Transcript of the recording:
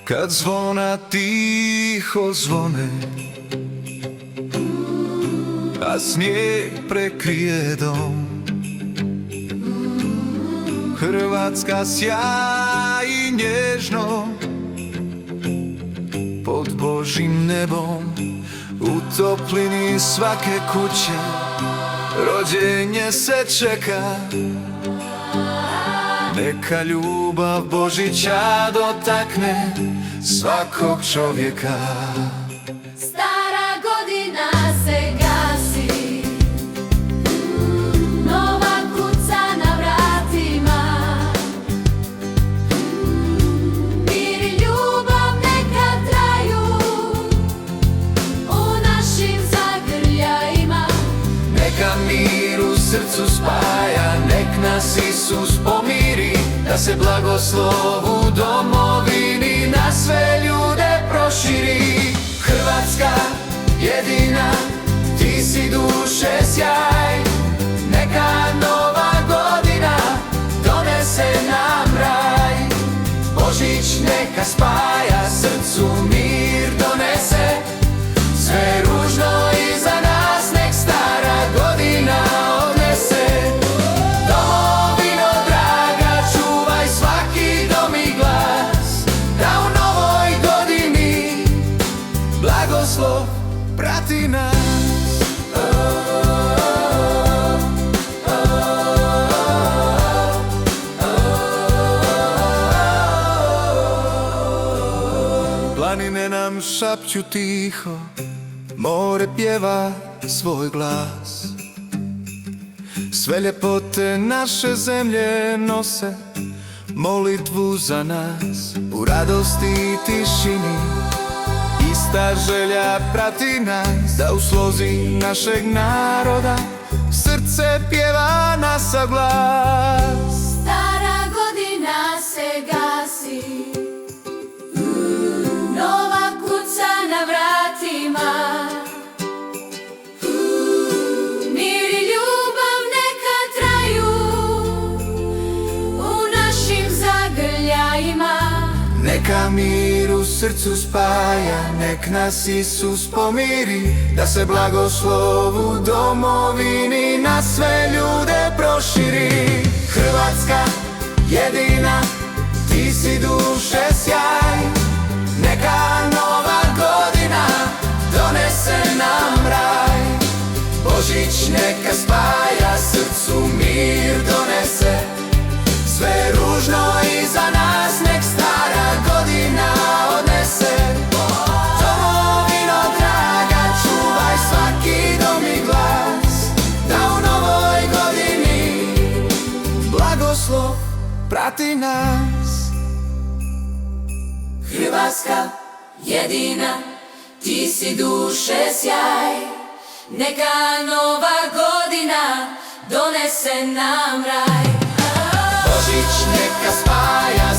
Kad zvona tiho zvone, a snijeg prekrije dom, Hrvatska sjaji nježno pod Božjim nebom. U toplini svake kuće rođenje se čeka. Neka ljubav Božića dotakne svakog čovjeka. Stara godina se gasi, nova kuca na vratima. Mir i ljubav neka traju u našim zagrljajima. Neka mir u srcu spaja, nek nas Isus pomiri, da se blagoslov u domovini na sve ljude proširi. Hrvatska jedina, ti si duše sjaj, neka nova godina donese nam raj. Božić neka spaja, srcu mir donese, sve ružno iza nas nek stara godina odnese. Domovino draga, čuvaj svaki dom i glas, da u novoj godini blagoslov prati nas. Planine nam šapću tiho, more pjeva svoj glas. Sve ljepote naše zemlje nose molitvu za nas. U radosti i tišini ista želja prati nas, da u slozi našeg naroda srce pjeva na sav glas. Stara godina se gasi, nova kuca na vratima. Mir i ljubav neka traju u našim zagrljajima. Neka mir u srcu spaja, nek nas Isus pomiri, da se blagoslov u domovini na sve ljude proširi. Hrvatska jedina, ti si duše sjaj, neka nova godina donese nam raj. Božić neka spaja, srcu mir donese, sve ružno iza nas nek stara godina odnese. Domovino draga, čuvaj svaki dom i glas, da u novoj godini blagoslov prati nas. Hrvatska jedina, ti si duše sjaj, neka nova godina donese nam raj. Božić neka spaja,